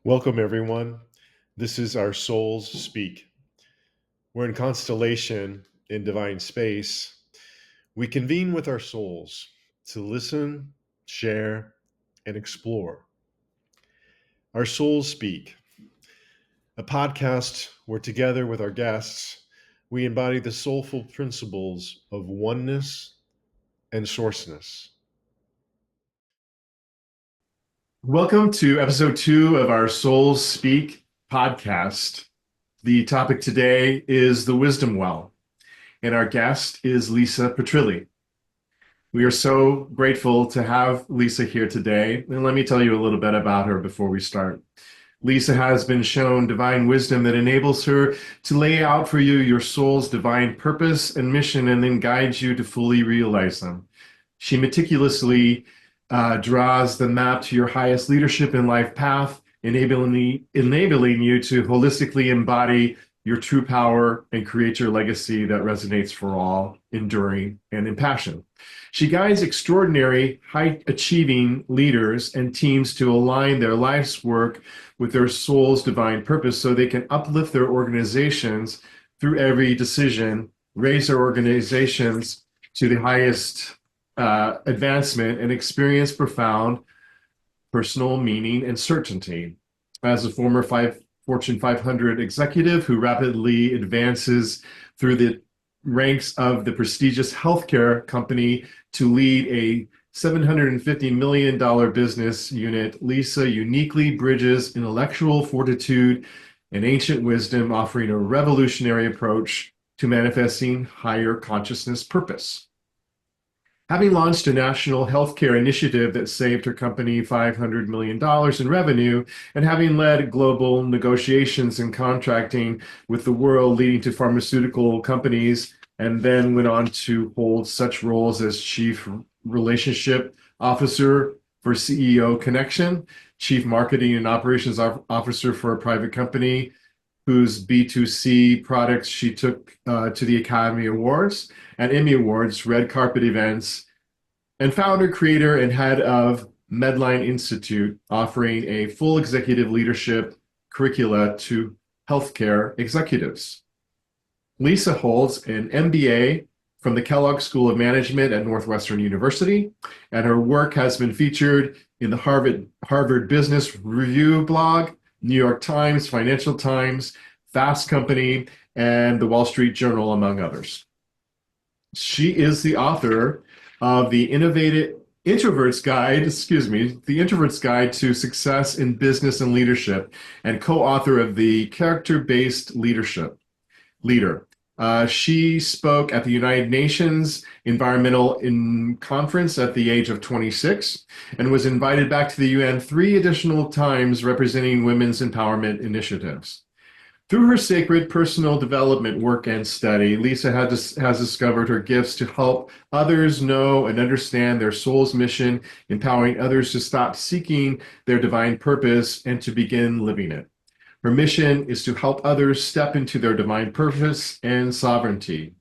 Welcome, everyone. This is our Souls Speak. We're in constellation in divine space. We convene with our souls to listen, share, and explore. Our Souls Speak, a podcast where, together with our guests, we embody the soulful principles of oneness and sourceness. Welcome to episode 2 of our Souls Speak podcast. The topic today is the wisdom well, and our guest is Lisa Petrilli. We are so grateful to have Lisa here today, and let me tell you a little bit about her before we start. Lisa has been shown divine wisdom that enables her to lay out for you your soul's divine purpose and mission and then guides you to fully realize them. She meticulously draws the map to your highest leadership in life path, enabling you to holistically embody your true power and create your legacy that resonates for all, enduring, and impassioned. She guides extraordinary, high-achieving leaders and teams to align their life's work with their soul's divine purpose so they can uplift their organizations through every decision, raise their organizations to the highest advancement, and experience profound personal meaning and certainty. As a former Fortune 500 executive who rapidly advances through the ranks of the prestigious healthcare company to lead a $750 million business unit, Lisa uniquely bridges intellectual fortitude and ancient wisdom, offering a revolutionary approach to manifesting higher consciousness purpose. Having launched a national healthcare initiative that saved her company $500 million in revenue, and having led global negotiations and contracting with the world leading to pharmaceutical companies, and then went on to hold such roles as Chief Relationship Officer for CEO Connection, Chief Marketing and Operations Officer for a private company whose B2C products she took to the Academy Awards and Emmy Awards, red carpet events, and founder, creator, and head of Medline Institute, offering a full executive leadership curricula to healthcare executives. Lisa holds an MBA from the Kellogg School of Management at Northwestern University, and her work has been featured in the Harvard Business Review blog, New York Times, Financial Times, Fast Company, and the Wall Street Journal, among others. She is the author of the Introvert's Guide to Success in Business and Leadership, and co-author of the Character-Based Leader. She spoke at the United Nations Environmental Conference at the age of 26 and was invited back to the UN 3 additional times representing women's empowerment initiatives. Through her sacred personal development work and study, Lisa has discovered her gifts to help others know and understand their soul's mission, empowering others to stop seeking their divine purpose and to begin living it. Her mission is to help others step into their divine purpose and sovereignty.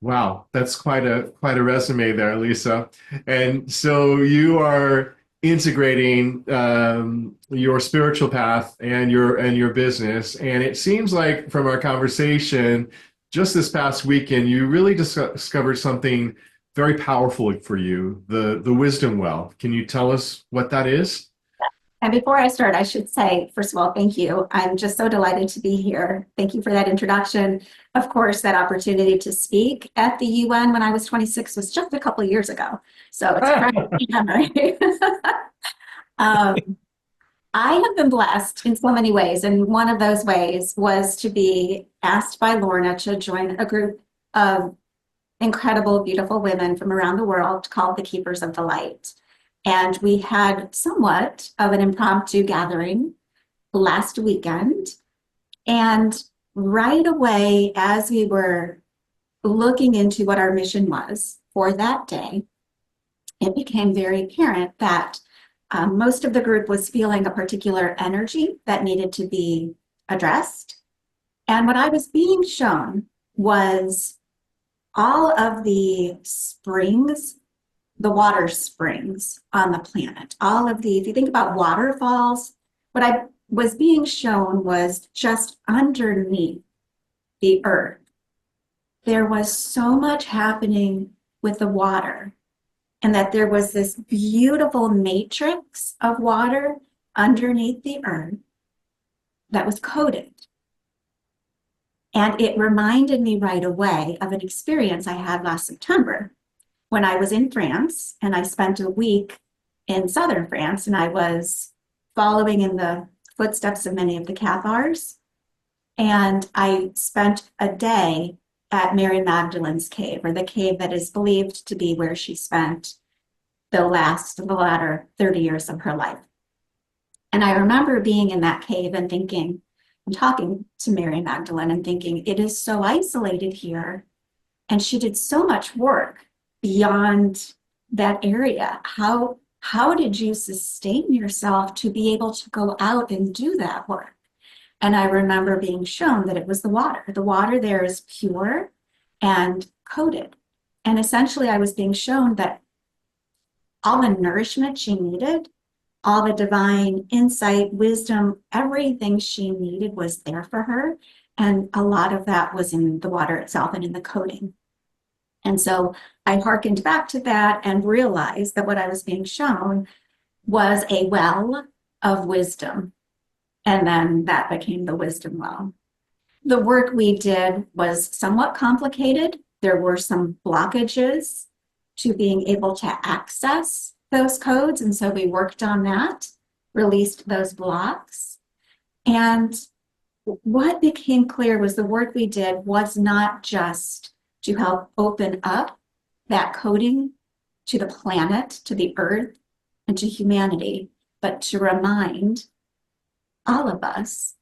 Wow, that's quite a resume there, Lisa. And so you are integrating your spiritual path and your business, and it seems like from our conversation just this past weekend, you really discovered something very powerful for you, the wisdom well. Can you tell us what that is? And before I start, I should say, first of all, thank you. I'm just so delighted to be here. Thank you for that introduction. Of course, that opportunity to speak at the UN when I was 26 was just a couple of years ago. So it's a fresh memory. I have been blessed in so many ways, and one of those ways was to be asked by Lorna to join a group of incredible, beautiful women from around the world called the Keepers of the Light. And we had somewhat of an impromptu gathering last weekend. And right away, as we were looking into what our mission was for that day, it became very apparent that most of the group was feeling a particular energy that needed to be addressed. And what I was being shown was all of the springs the water springs on the planet. All of the, if you think about waterfalls, what I was being shown was just underneath the earth. There was so much happening with the water, and that there was this beautiful matrix of water underneath the earth that was coded. And it reminded me right away of an experience I had last September when I was in France, and I spent a week in southern France, and I was following in the footsteps of many of the Cathars. And I spent a day at Mary Magdalene's cave, or the cave that is believed to be where she spent the latter 30 years of her life. And I remember being in that cave and thinking, and talking to Mary Magdalene and thinking, it is so isolated here. And she did so much work beyond that area. How did you sustain yourself to be able to go out and do that work? And I remember being shown that it was the water. The water there is pure and coded. And essentially, I was being shown that all the nourishment she needed, all the divine insight, wisdom, everything she needed was there for her. And a lot of that was in the water itself and in the coding. And so I hearkened back to that and realized that what I was being shown was a well of wisdom. And then that became the wisdom well. The work we did was somewhat complicated. There were some blockages to being able to access those codes. And so we worked on that, released those blocks. And what became clear was the work we did was not just to help open up that coding to the planet, to the earth, and to humanity, but to remind all of us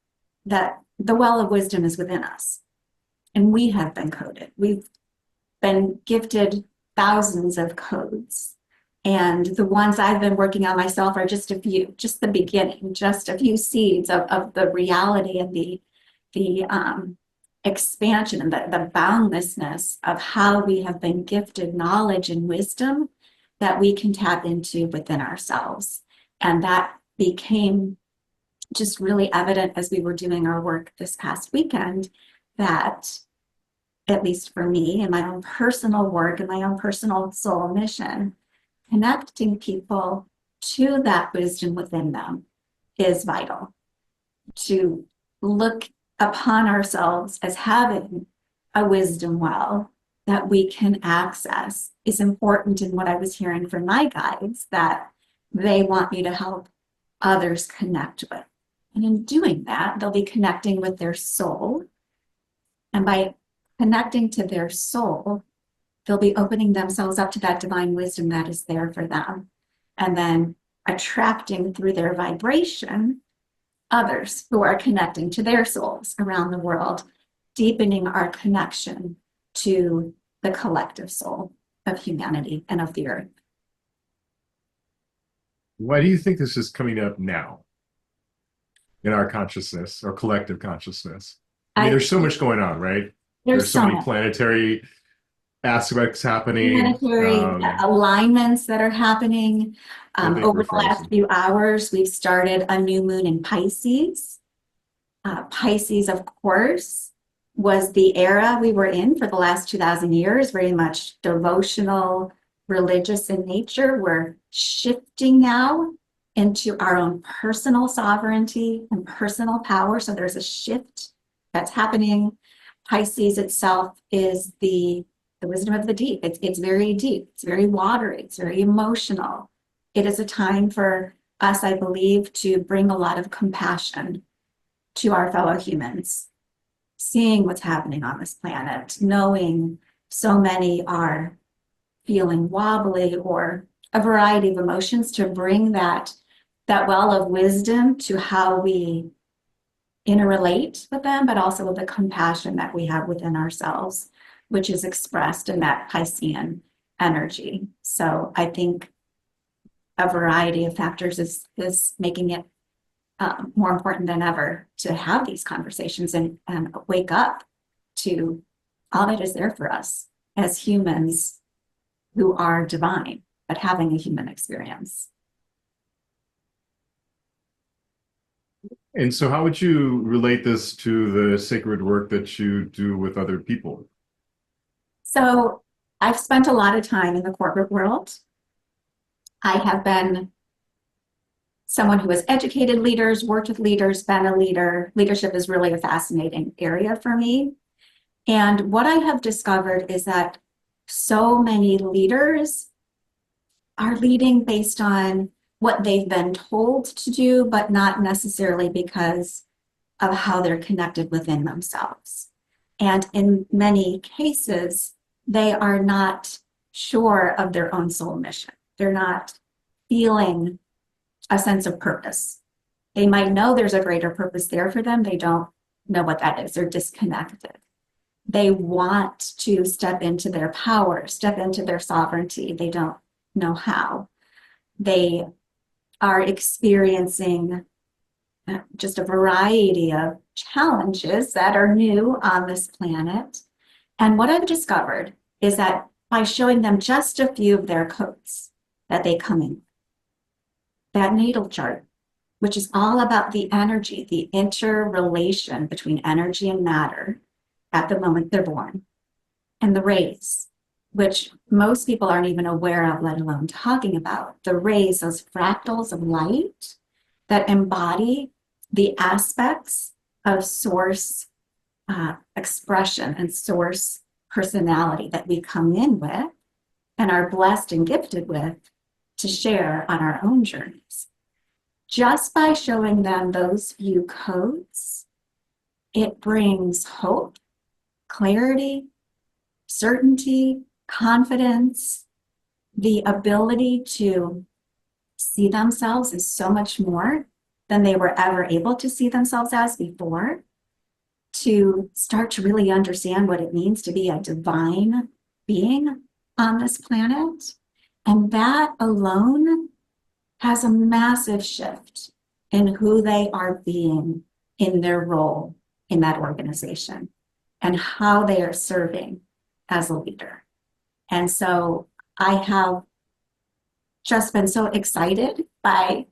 that the well of wisdom is within us. And we have been coded. We've been gifted thousands of codes. And the ones I've been working on myself are just a few, just the beginning, just a few seeds of the reality and the expansion and the boundlessness of how we have been gifted knowledge and wisdom that we can tap into within ourselves. And that became just really evident as we were doing our work this past weekend, that at least for me in my own personal work and my own personal soul mission, connecting people to that wisdom within them is vital. To look upon ourselves as having a wisdom well that we can access is important. In what I was hearing from my guides, that they want me to help others connect with. And in doing that, they'll be connecting with their soul. And by connecting to their soul, they'll be opening themselves up to that divine wisdom that is there for them. And then attracting through their vibration others who are connecting to their souls around the world, deepening our connection to the collective soul of humanity and of the earth. Why do you think this is coming up now in our consciousness or collective consciousness? I mean, there's so much going on, right? There's so many planetary aspects happening. Planetary alignments that are happening. Over the last few hours, we've started a new moon in Pisces. Pisces, of course, was the era we were in for the last 2,000 years, very much devotional, religious in nature. We're shifting now into our own personal sovereignty and personal power. So there's a shift that's happening. Pisces itself is the wisdom of the deep. It's very deep. It's very watery. It's very emotional. It is a time for us, I believe, to bring a lot of compassion to our fellow humans, seeing what's happening on this planet, knowing so many are feeling wobbly or a variety of emotions, to bring that well of wisdom to how we interrelate with them, but also with the compassion that we have within ourselves, which is expressed in that Piscean energy. So I think a variety of factors is making it more important than ever to have these conversations and wake up to all that is there for us as humans who are divine. but having a human experience. And so how would you relate this to the sacred work that you do with other people? So I've spent a lot of time in the corporate world. I have been someone who has educated leaders, worked with leaders, been a leader. Leadership is really a fascinating area for me. And what I have discovered is that so many leaders are leading based on what they've been told to do, but not necessarily because of how they're connected within themselves. And in many cases, they are not sure of their own soul mission. They're not feeling a sense of purpose. They might know there's a greater purpose there for them. They don't know what that is. They're disconnected. They want to step into their power, step into their sovereignty. They don't know how. They are experiencing just a variety of challenges that are new on this planet. And what I've discovered is that by showing them just a few of their codes that they come in, that natal chart, which is all about the energy, the interrelation between energy and matter at the moment they're born, and the rays, which most people aren't even aware of, let alone talking about. The rays, those fractals of light that embody the aspects of source expression and source personality that we come in with and are blessed and gifted with to share on our own journeys. Just by showing them those few codes, it brings hope, clarity, certainty, confidence, the ability to see themselves as so much more than they were ever able to see themselves as before, to start to really understand what it means to be a divine being on this planet. And that alone has a massive shift in who they are being in their role in that organization and how they are serving as a leader. And so I have just been so excited by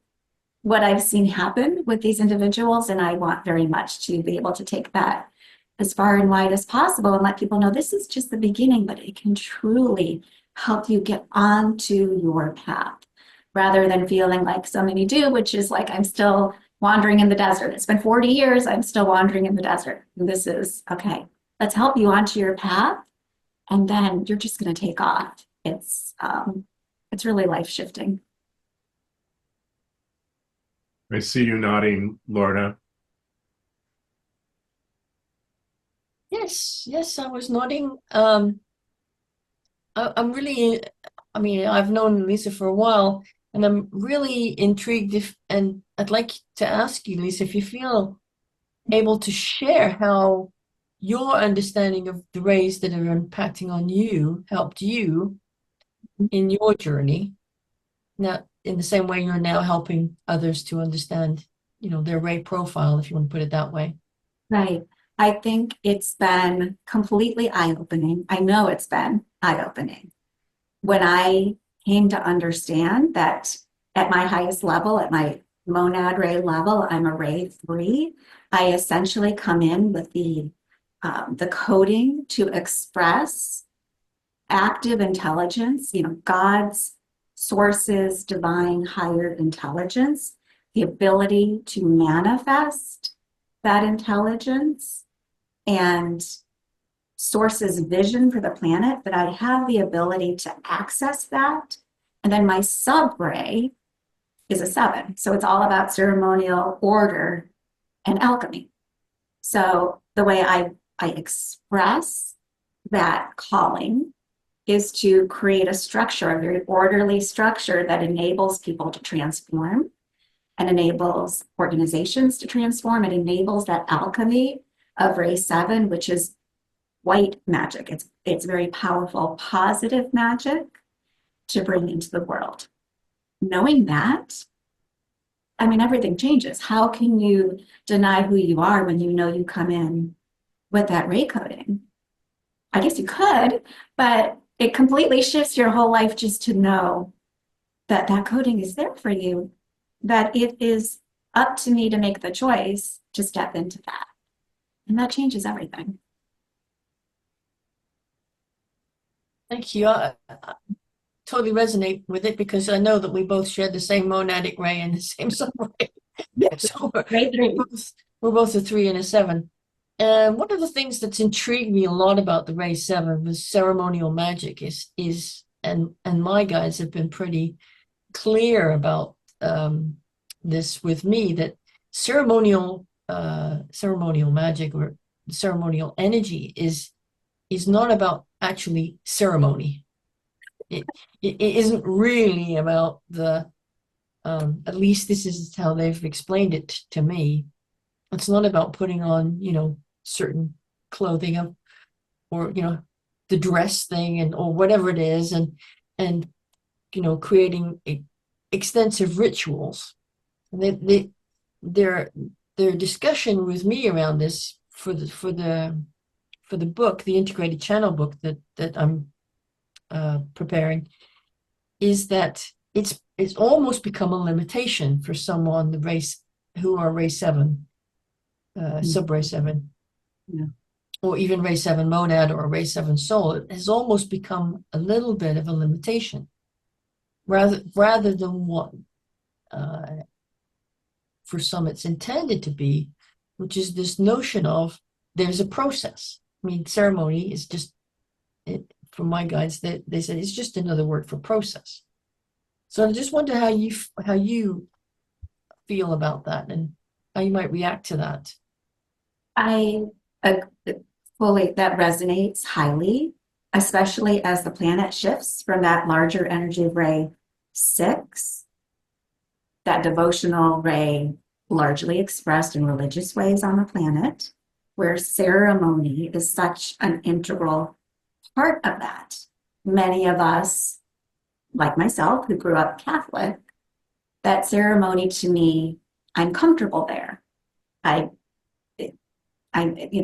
what I've seen happen with these individuals. And I want very much to be able to take that as far and wide as possible and let people know this is just the beginning, but it can truly help you get onto your path rather than feeling like so many do, which is like, I'm still wandering in the desert. It's been 40 years, I'm still wandering in the desert. And this is, okay, let's help you onto your path. And then you're just going to take off. It's really life shifting. I see you nodding, Lorna. Yes, I was nodding. I'm really, I mean, I've known Lisa for a while, and I'm really intrigued and I'd like to ask you, Lisa, if you feel able to share how your understanding of the rays that are impacting on you helped you in your journey. Now, in the same way you're now helping others to understand, their ray profile, if you want to put it that way. Right. I think it's been completely eye-opening. I know it's been eye-opening. When I came to understand that at my highest level, at my monad ray level, I'm a ray 3. I essentially come in with the coding to express active intelligence, God's sources, divine higher intelligence, the ability to manifest that intelligence and source's vision for the planet, that I have the ability to access that. And then my sub-ray is a 7. So it's all about ceremonial order and alchemy. So the way I express that calling is to create a structure, a very orderly structure that enables people to transform and enables organizations to transform. It enables that alchemy of Ray 7, which is white magic. It's very powerful, positive magic to bring into the world. Knowing that, I mean, everything changes. How can you deny who you are when you know you come in with that ray coding? I guess you could, but it completely shifts your whole life just to know that that coding is there for you, that it is up to me to make the choice to step into that. And that changes everything. Thank you. I totally resonate with it because I know that we both share the same monadic ray and the same sun ray. So we're both a 3 and a 7. And one of the things that's intrigued me a lot about the Ray 7 was ceremonial magic and my guides have been pretty clear about this with me, that ceremonial magic or ceremonial energy is not about actually ceremony. It isn't really about the at least this is how they've explained it to me. It's not about putting on, certain clothing or, the dress thing or whatever it is, and creating extensive rituals. And their discussion with me around this for the book, the integrated channel book that I'm preparing, is that it's almost become a limitation for someone who are Ray 7, sub Ray 7, Yeah. or even Ray 7 monad or Ray 7 soul. It has almost become a little bit of a limitation, rather than what for some it's intended to be, which is this notion of there's a process. I mean, ceremony is just, from my guides, they said it's just another word for process. So I just wonder how you feel about that and how you might react to that. I fully, that resonates highly, especially as the planet shifts from that larger energy ray 6, that devotional ray largely expressed in religious ways on the planet, where ceremony is such an integral part of that. Many of us, like myself, who grew up Catholic, that ceremony to me, I'm comfortable there.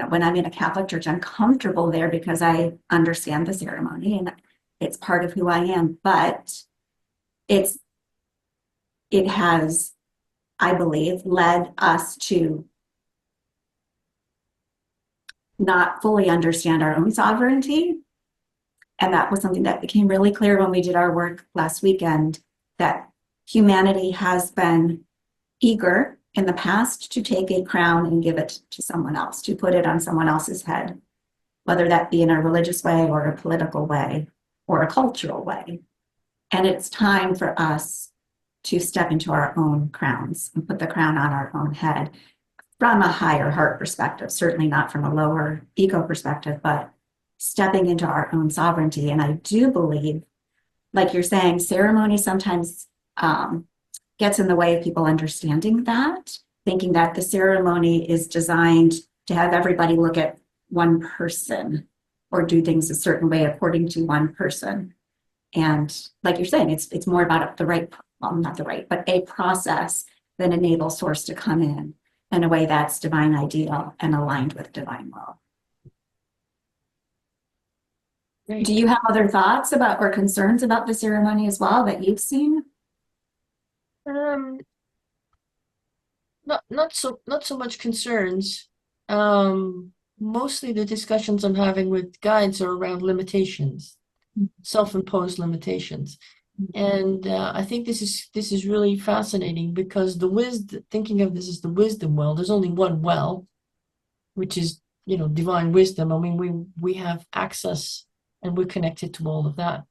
When I'm in a Catholic church, I'm comfortable there because I understand the ceremony and it's part of who I am. But it has, I believe, led us to not fully understand our own sovereignty. And that was something that became really clear when we did our work last weekend, that humanity has been eager in the past to take a crown and give it to someone else, to put it on someone else's head, whether that be in a religious way or a political way or a cultural way. And it's time for us to step into our own crowns and put the crown on our own head from a higher heart perspective, certainly not from a lower ego perspective, but stepping into our own sovereignty. And I do believe, like you're saying, ceremony sometimes gets in the way of people understanding that, thinking that the ceremony is designed to have everybody look at one person or do things a certain way according to one person. And like you're saying, it's more about but a process that enables source to come in a way that's divine ideal and aligned with divine will. Great. Do you have other thoughts about or concerns about the ceremony as well that you've seen? Not so much concerns. Mostly the discussions I'm having with guides are around limitations, self-imposed limitations. And I think this is really fascinating because thinking of this as the wisdom well, there's only one well, which is, divine wisdom. I mean, we have access and we're connected to all of that.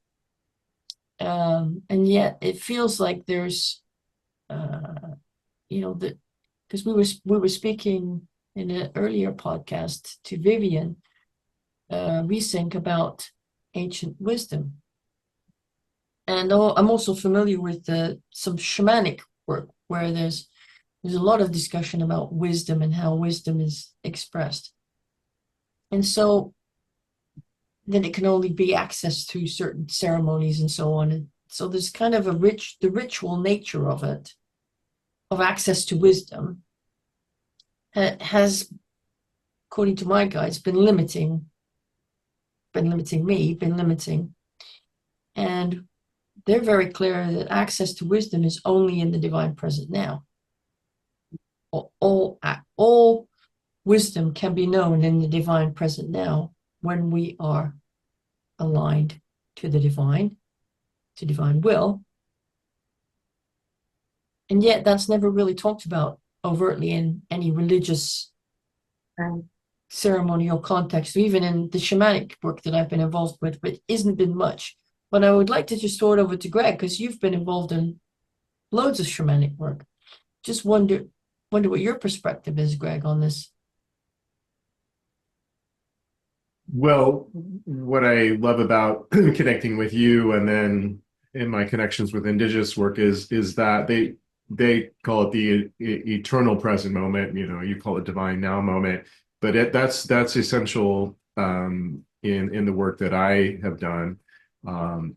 And yet it feels like there's because we were speaking in an earlier podcast to Vivian Resync about ancient wisdom, and I'm also familiar with some shamanic work where there's a lot of discussion about wisdom and how wisdom is expressed, and so then it can only be accessed through certain ceremonies and so on. And so there's kind of the ritual nature of it, of access to wisdom, has, according to my guides, been limiting me. And they're very clear that access to wisdom is only in the divine present now. All wisdom can be known in the divine present now when we are aligned to the divine, to divine will. And yet that's never really talked about overtly in any religious ceremonial context, or even in the shamanic work that I've been involved with, but isn't been much. But I would like to just throw it over to Greg, because you've been involved in loads of shamanic work. Just wonder what your perspective is, Greg, on this. Well, what I love about connecting with you and then in my connections with indigenous work is that they call it the eternal present moment. You know, you call it divine now moment, but that's essential in the work that I have done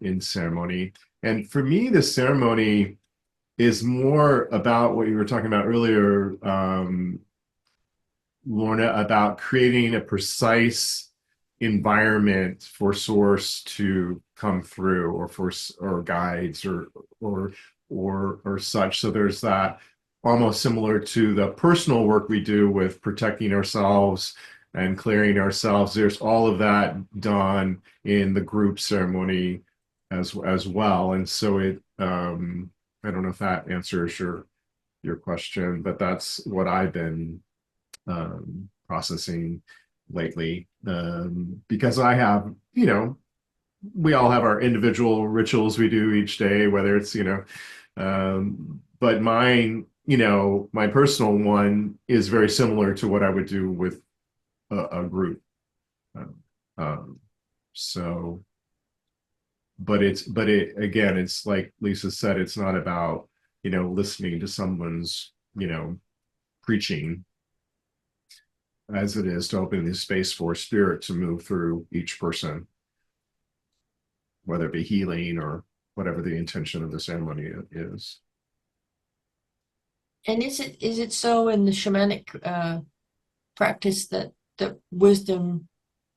in ceremony. And for me, the ceremony is more about what you were talking about earlier, Lorna, about creating a precise environment for source to come through, or guides or such. So there's that, almost similar to the personal work we do with protecting ourselves and clearing ourselves. There's all of that done in the group ceremony as well. And so I don't know if that answers your question, but that's what I've been processing lately, because I have, we all have our individual rituals we do each day, whether it's, but mine, my personal one is very similar to what I would do with a group. So, but again, it's like Lisa said, it's not about, listening to someone's, preaching, as it is to open the space for spirit to move through each person, whether it be healing or whatever the intention of the ceremony is. And is it so in the shamanic practice that wisdom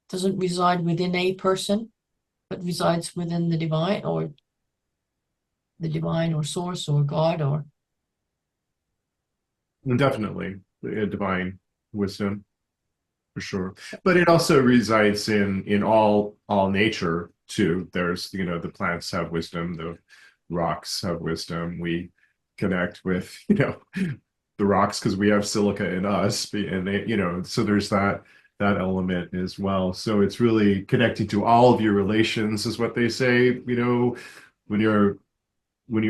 doesn't reside within a person, but resides within the divine, or source, or God, or? And definitely a divine wisdom, for sure. But it also resides in all nature too. There's, the plants have wisdom, the rocks have wisdom. We connect with, the rocks because we have silica in us, and they, so there's that element as well. So it's really connecting to all of your relations, is what they say, when you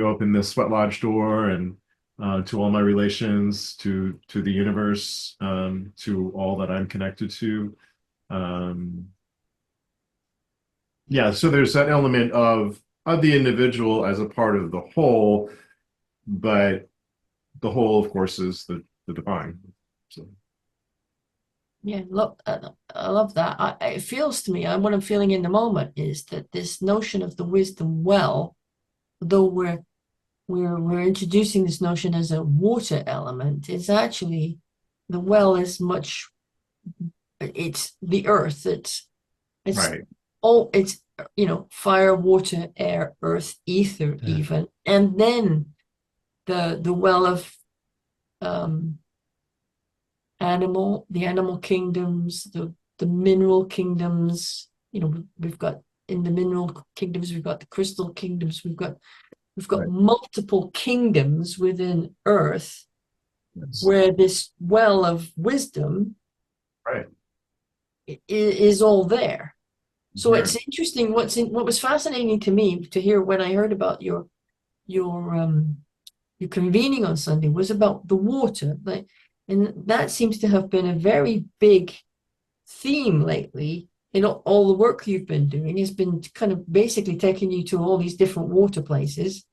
open the sweat lodge door, and to all my relations, to the universe, to all that I'm connected to. Yeah, so there's that element of the individual as a part of the whole, but the whole, of course, is the divine. So. Yeah, look, I love that. It feels to me, what I'm feeling in the moment is that this notion of the wisdom well, though we're introducing this notion as a water element, is actually, the well is much, it's the earth. It's Right. all, it's, fire, water, air, earth, ether, even, and then the well of the animal kingdoms, the mineral kingdoms. We've got, in the mineral kingdoms, we've got the crystal kingdoms, we've got Right. multiple kingdoms within earth, Yes. where this well of wisdom, Right. is all there. So Yeah. it's interesting. What was fascinating to me to hear when I heard about your convening on Sunday was about the water, and that seems to have been a very big theme lately in all the work you've been doing. Has been kind of basically taking you to all these different water places.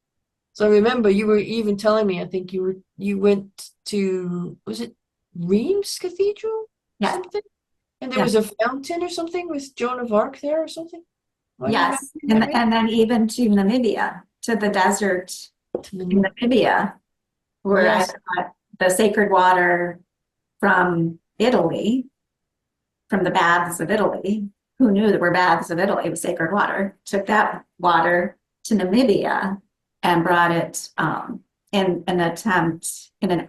So I remember you were even telling me, I think you went to, was it Reims Cathedral? Yeah. Something? And there was a fountain or something with Joan of Arc there or something? Yes, and then even to Namibia, to the desert in Namibia, where I got the sacred water from Italy, from the baths of Italy. Who knew there were baths of Italy with sacred water? Took that water to Namibia and brought it in an attempt in a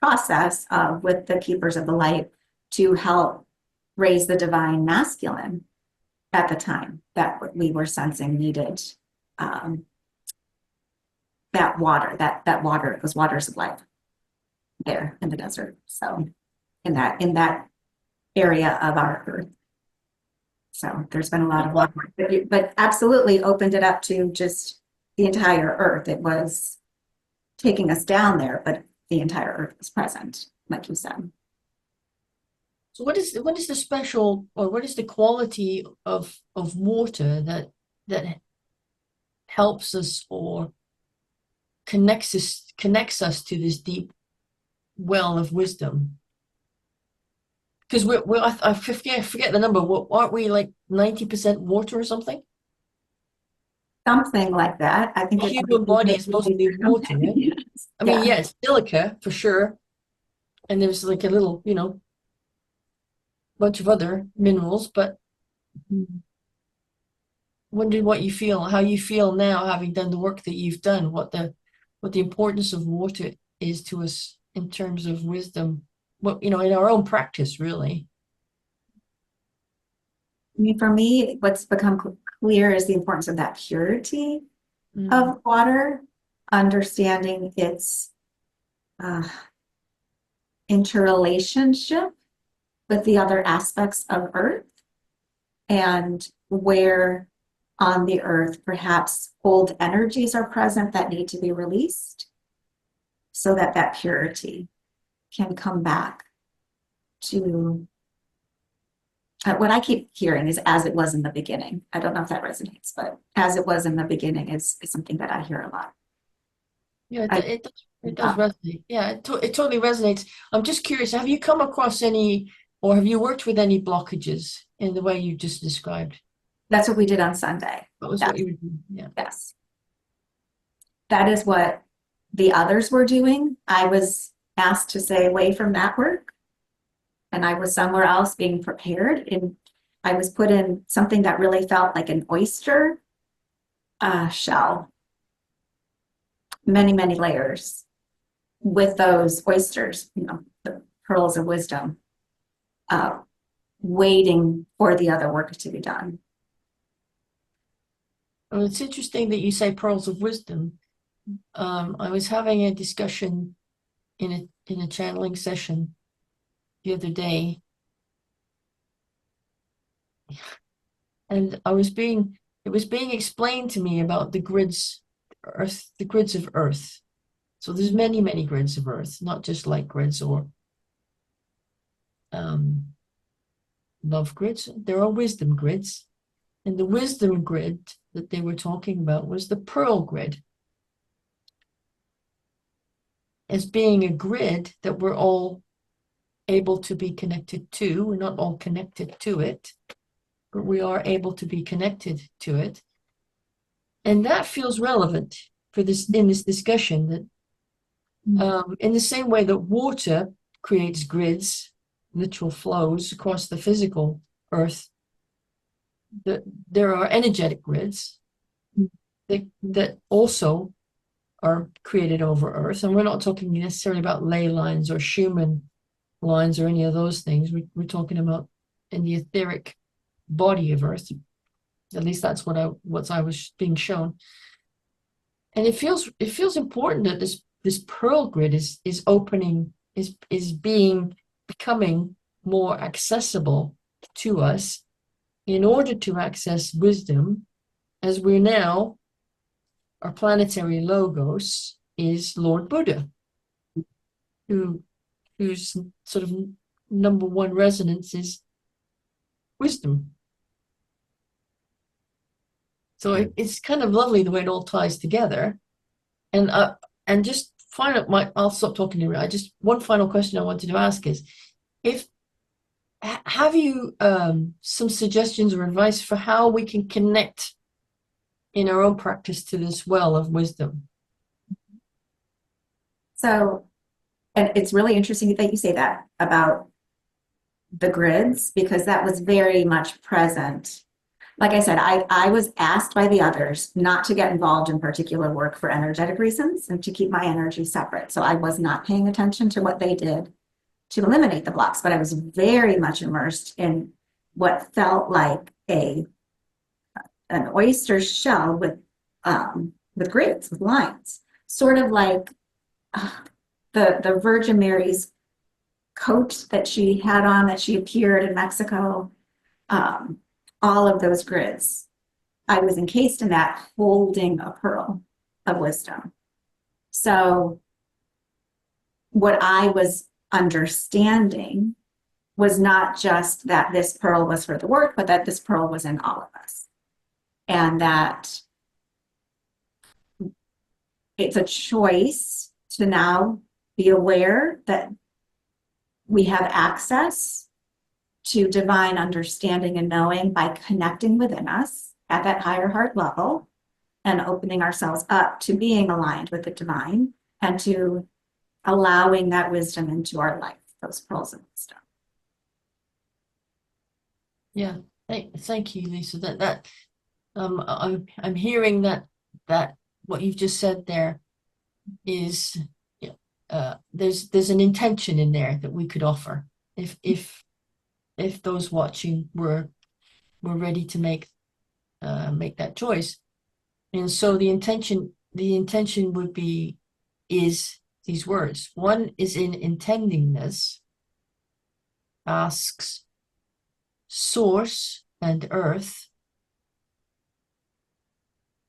process with the keepers of the light to help raise the divine masculine at the time that we were sensing needed that water, that water, those waters of life there in the desert. So in that area of our earth. So there's been a lot of water, but absolutely opened it up to just the entire earth. It was taking us down there, but the entire earth was present, like you said. So what is the special, or what is the quality of water that helps us or connects us to this deep well of wisdom? Because I forget the number. Aren't we like 90% water or something? Something like that. I think The human body is mostly water, right? Yes. I mean, Yeah. yes, silica for sure, and there's like a little, bunch of other minerals. But wondered how you feel now, having done the work that you've done, what the importance of water is to us in terms of wisdom. In our own practice, really. I mean, for me, what's become clear is the importance of that purity Mm. of water, understanding its interrelationship with the other aspects of earth, and where on the earth perhaps old energies are present that need to be released so that that purity can come back to what I keep hearing is as it was in the beginning. I don't know if that resonates, but as it was in the beginning is something that I hear a lot. Yeah, it does resonate. Yeah, it totally resonates. I'm just curious, have you come across any, or have you worked with any blockages in the way you just described? That's what we did on Sunday. That was what you were doing. Yeah. Yes. That is what the others were doing. I was asked to stay away from that work, and I was somewhere else being prepared. And I was put in something that really felt like an oyster shell, many, many layers with those oysters, the pearls of wisdom, waiting for the other work to be done. Well, it's interesting that you say pearls of wisdom. I was having a discussion in a channeling session the other day, and it was being explained to me about the grids of earth. So there's many, many grids of earth, not just light grids or love grids. There are wisdom grids, and the wisdom grid that they were talking about was the pearl grid, as being a grid that we're all able to be connected to. We're not all connected to it, but we are able to be connected to it. And that feels relevant for this in this discussion, that in the same way that water creates grids, literal flows across the physical earth, that there are energetic grids that also are created over earth. And we're not talking necessarily about ley lines or Schumann lines or any of those things. We're talking about in the etheric body of earth. At least that's what I was being shown. And it feels important that this pearl grid is becoming more accessible to us in order to access wisdom, as we're now, our planetary logos is Lord Buddha, whose sort of number one resonance is wisdom. So it's kind of lovely the way it all ties together. And just I'll stop talking to you. One final question I wanted to ask is, have you some suggestions or advice for how we can connect in our own practice to this well of wisdom? So, and it's really interesting that you say that about the grids, because that was very much present like I said, I was asked by the others not to get involved in particular work for energetic reasons and to keep my energy separate. So I was not paying attention to what they did to eliminate the blocks, but I was very much immersed in what felt like an oyster shell with grids, with lines, sort of like the Virgin Mary's coat that she had on that she appeared in Mexico. All of those grids. I was encased in that, holding a pearl of wisdom. So what I was understanding was not just that this pearl was for the work, but that this pearl was in all of us. And that it's a choice to now be aware that we have access to divine understanding and knowing by connecting within us at that higher heart level and opening ourselves up to being aligned with the divine and to allowing that wisdom into our life, those pearls of wisdom. Yeah, thank you, Lisa. I'm hearing that what you've just said there is there's an intention in there that we could offer if those watching were ready to make that choice. And so the intention would be is these words. One is in intending this, asks source and earth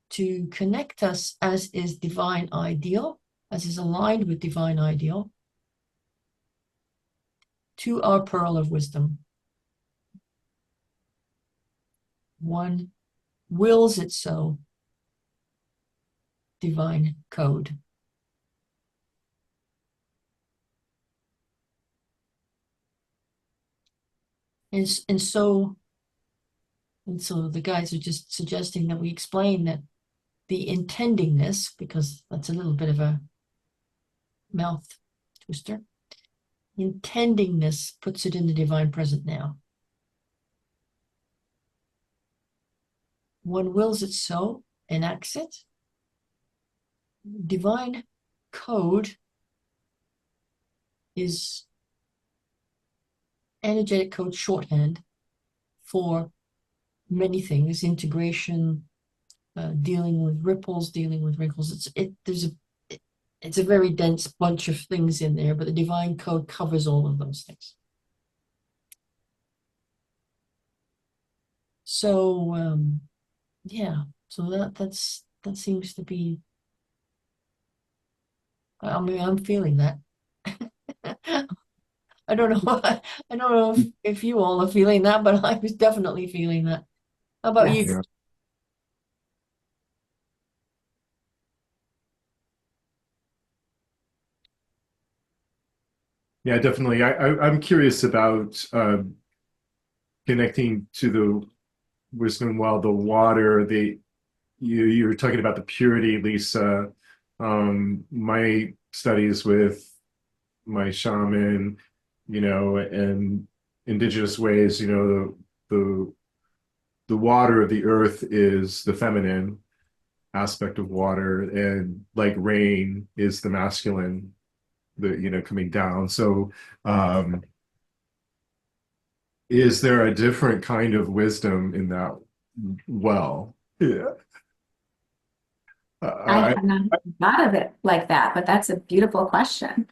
to connect us as is divine ideal, as is aligned with divine ideal, to our pearl of wisdom. One wills it so, divine code. And so the guys are just suggesting that we explain that the intendingness, because that's a little bit of a mouth twister, intendingness puts it in the divine present now. One wills it so, enacts it. Divine code is energetic code shorthand for many things: integration, dealing with ripples, dealing with wrinkles. It's a very dense bunch of things in there, but the divine code covers all of those things. So yeah, so that seems to be. I mean, I'm feeling that. I don't know. I don't know if you all are feeling that, but I was definitely feeling that. How about Yes. you? Yeah. Yeah, definitely. I'm curious about connecting to the wisdom well, the water, you were talking about the purity, Lisa. My studies with my shaman, and indigenous ways, the the water of the earth is the feminine aspect of water, and like rain is the masculine, coming down. So, is there a different kind of wisdom in that well? Yeah. I I have not thought of it like that, but that's a beautiful question.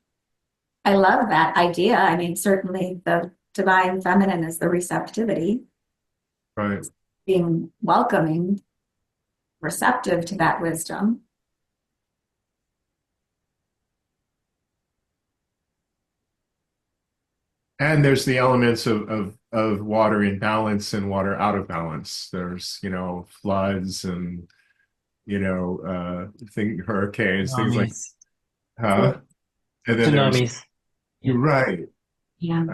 I love that idea. I mean, certainly the divine feminine is the receptivity, right. being welcoming, receptive to that wisdom. And there's the elements of water in balance and water out of balance. There's, floods and, hurricanes, things like, Tsunamis. huh? And then there's, Tsunamis. you're Yeah. right. Yeah.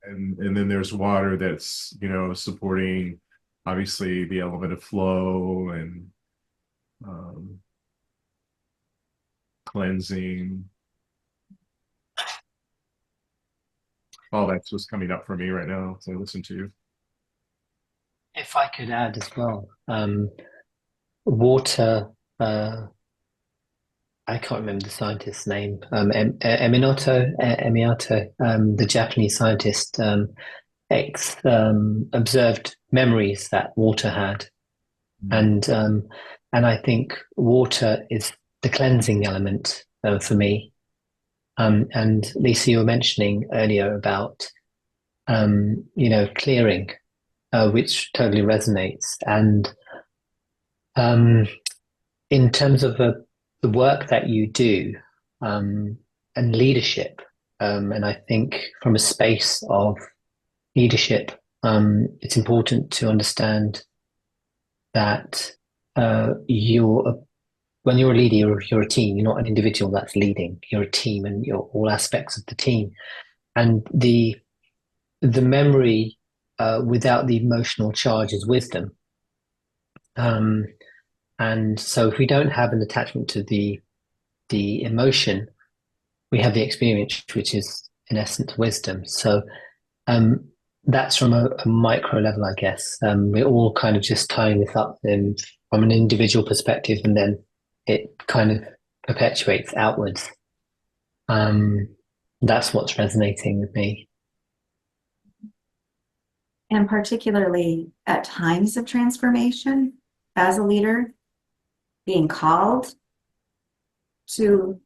And then there's water that's, supporting obviously the element of flow and um, cleansing. All that's what's coming up for me right now as I listen to you. If I could add as well, water, I can't remember the scientist's name, Emiato, the Japanese scientist, observed memories that water had. And I think water is the cleansing element for me. And Lisa, you were mentioning earlier about clearing, which totally resonates. And in terms of the work that you do and leadership, and I think from a space of leadership, it's important to understand that when you're a leader, you're a team. You're not an individual that's leading. You're a team, and you're all aspects of the team. And the memory without the emotional charge is wisdom. And so if we don't have an attachment to the emotion, we have the experience, which is in essence wisdom. So that's from a micro level, I guess. We're all kind of just tying this up from an individual perspective, and then it kind of perpetuates outwards. That's what's resonating with me. And particularly at times of transformation as a leader, being called to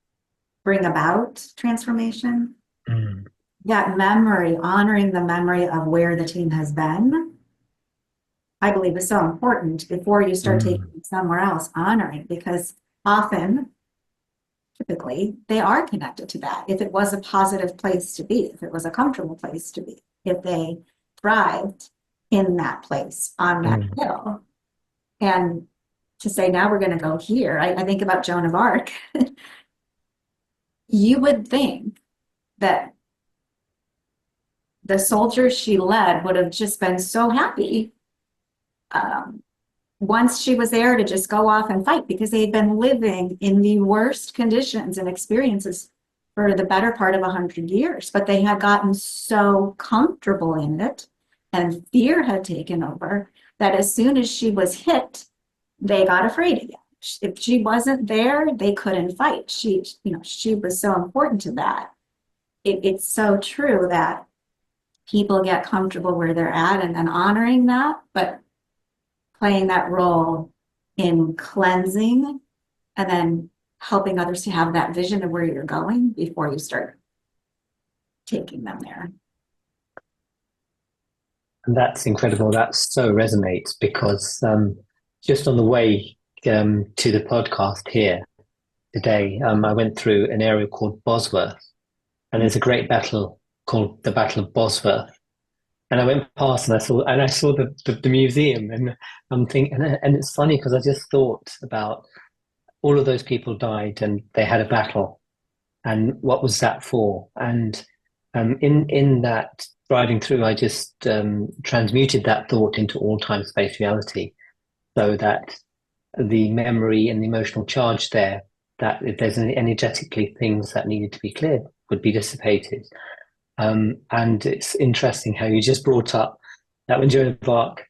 bring about transformation, that memory, honoring the memory of where the team has been, I believe is so important before you start taking it somewhere else, honoring, because often, typically, they are connected to that. If it was a positive place to be, if it was a comfortable place to be, if they thrived in that place on that hill. And to say, now we're going to go here, I think about Joan of Arc. You would think that the soldiers she led would have just been so happy once she was there to just go off and fight, because they had been living in the worst conditions and experiences for the better part of 100 years, but they had gotten so comfortable in it and fear had taken over that as soon as she was hit, they got afraid again. If she wasn't there, they couldn't fight. She was so important to that. It's so true that people get comfortable where they're at and then honoring that, but playing that role in cleansing and then helping others to have that vision of where you're going before you start taking them there. And that's incredible. That so resonates because just on the way to the podcast here today, I went through an area called Bosworth, and there's a great battle called the Battle of Bosworth. And I went past and I saw the museum, and I'm thinking, and it's funny because I just thought about all of those people died and they had a battle, and what was that for? And in that driving through, I just transmuted that thought into all time space reality, so that the memory and the emotional charge there, that if there's any energetically things that needed to be cleared, would be dissipated. And it's interesting how you just brought up that when Joan of Arc,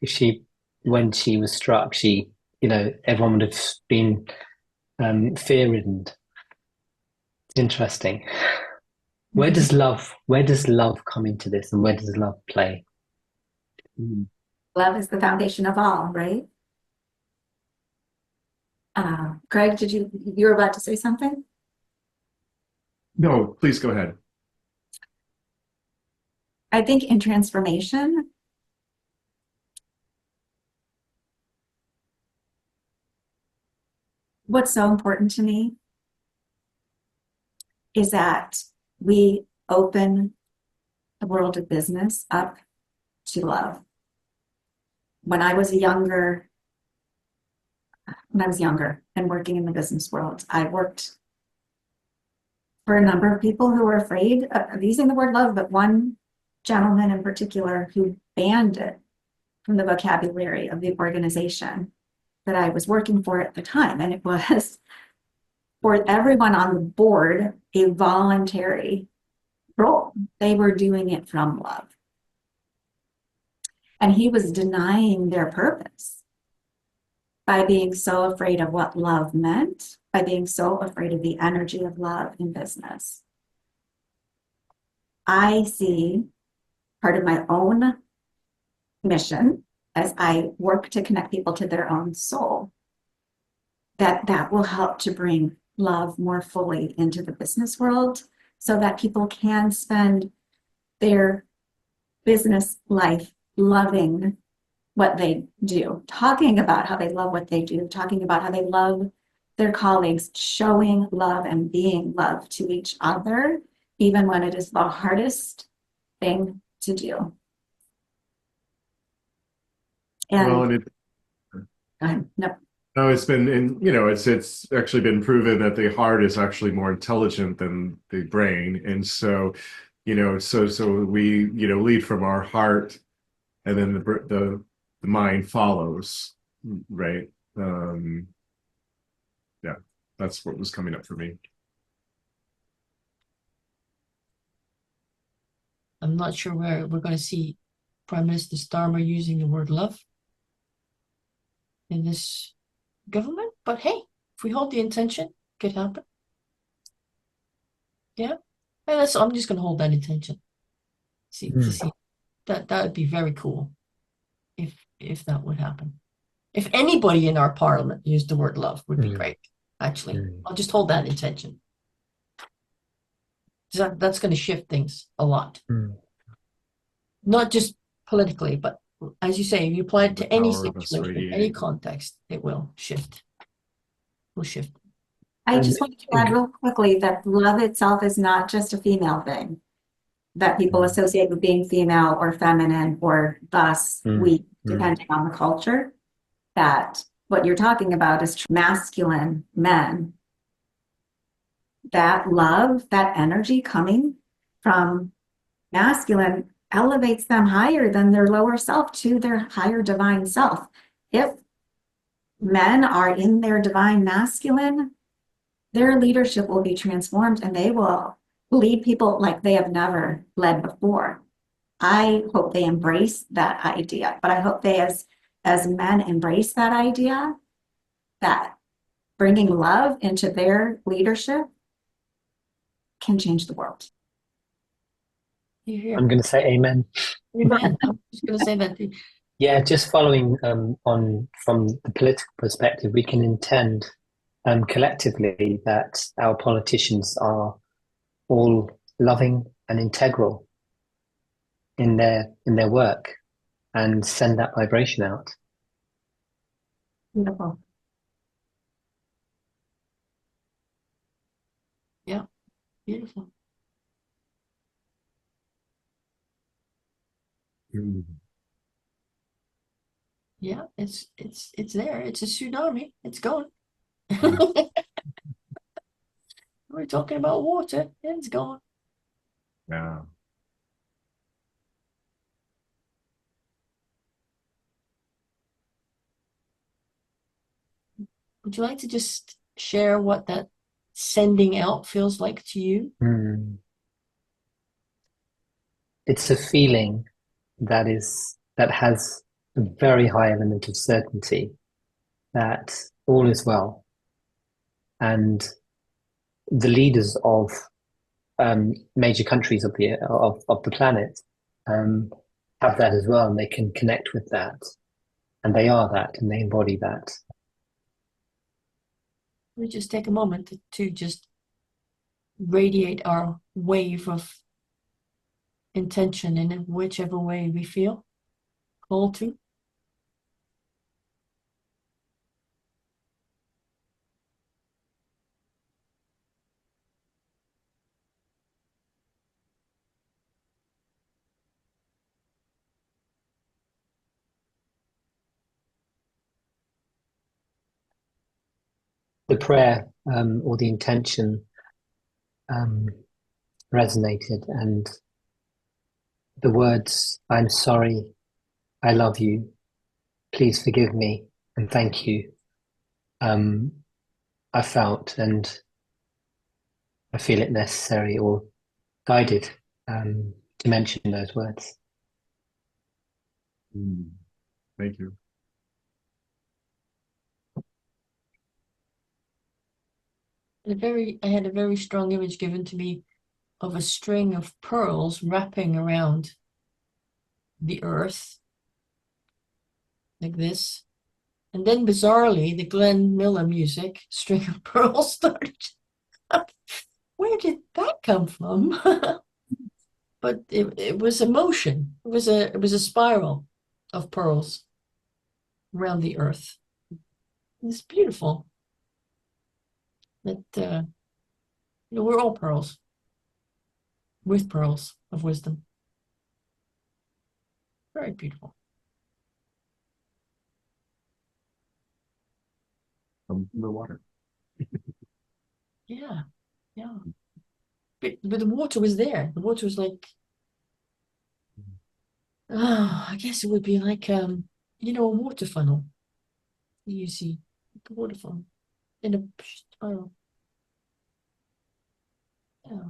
when she was struck, everyone would have been fear-ridden. It's interesting. Where does love come into this, and where does love play? Love is the foundation of all, right? Greg, you were about to say something? No, please go ahead. I think in transformation, what's so important to me is that we open the world of business up to love. When I was younger and working in the business world, I worked for a number of people who were afraid of using the word love, but one gentleman in particular who banned it from the vocabulary of the organization that I was working for at the time. And it was for everyone on the board a voluntary role. They were doing it from love. And he was denying their purpose by being so afraid of what love meant, by being so afraid of the energy of love in business. I see part of my own mission as I work to connect people to their own soul, that will help to bring love more fully into the business world so that people can spend their business life loving what they do, talking about how they love what they do, talking about how they love their colleagues, showing love and being love to each other, even when it is the hardest thing to do. Well, And no, no, it's been, and it's actually been proven that the heart is actually more intelligent than the brain, and so, so we, lead from our heart, and then the mind follows, right? Yeah, that's what was coming up for me. I'm not sure where we're going to see Prime Minister Starmer using the word love in this government, but hey, if we hold the intention, it could happen. Yeah, and I'm just going to hold that intention. See that would be very cool if that would happen. If anybody in our parliament used the word love, would be great. Actually, I'll just hold that intention. That's going to shift things a lot. Not just politically, but as you say, if you apply it to any situation, any context, it will shift. Will shift. I just wanted to add real quickly that love itself is not just a female thing that people associate with being female or feminine or thus weak, depending on the culture. That what you're talking about is masculine men. That love, that energy coming from masculine elevates them higher than their lower self to their higher divine self. If men are in their divine masculine, their leadership will be transformed and they will lead people like they have never led before. I hope they embrace that idea, but I hope they as men embrace that idea that bringing love into their leadership can change the world. I'm going to say amen. Amen. I'm just going to say that too. Yeah, just following on from the political perspective, we can intend collectively that our politicians are all loving and integral in their work and send that vibration out. Beautiful. Yeah, beautiful. Yeah, it's there. It's a tsunami. It's going. We're talking about water. It's gone. Yeah. Would you like to just share what that sending out feels like to you? It's a feeling that has a very high element of certainty that all is well, and the leaders of major countries of the planet have that as well, and they can connect with that, and they are that, and they embody that. We just take a moment to just radiate our wave of intention in whichever way we feel called to. The prayer or the intention resonated, and the words, "I'm sorry, I love you, please forgive me, and thank you," I felt, and I feel it necessary or guided to mention those words. Thank you. I had a very strong image given to me of a string of pearls wrapping around the earth, like this. And then bizarrely, the Glenn Miller music, String of Pearls, started. Where did that come from? But it was a motion. It was a spiral of pearls around the earth. It's beautiful. That we're all pearls, with pearls of wisdom. Very beautiful. From the water. Yeah, yeah. But the water was there. The water was like, oh, I guess it would be like a water funnel. You see, the water funnel in a spiral. Yeah.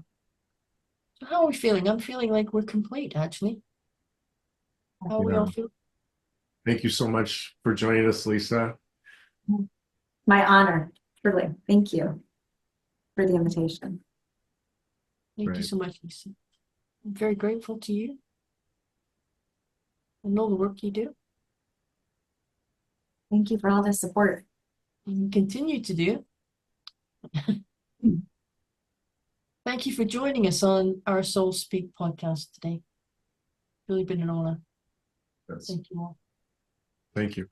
So how are we feeling? I'm feeling like we're complete, actually. How are we all feeling? Thank you so much for joining us, Lisa. My honor, truly. Thank you for the invitation. Thank you Right. so much, Lisa. I'm very grateful to you and all the work you do Thank you for all the support. and continue to do. Thank you for joining us on our Soul Speak podcast today. Really been an honor. Yes. Thank you all. Thank you.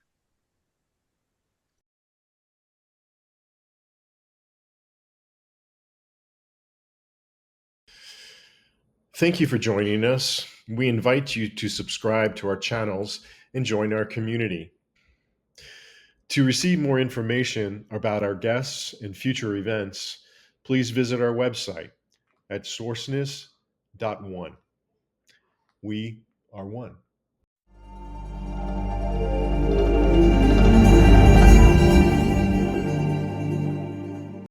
Thank you for joining us. We invite you to subscribe to our channels and join our community. To receive more information about our guests and future events, please visit our website at sourceness.one. We are one.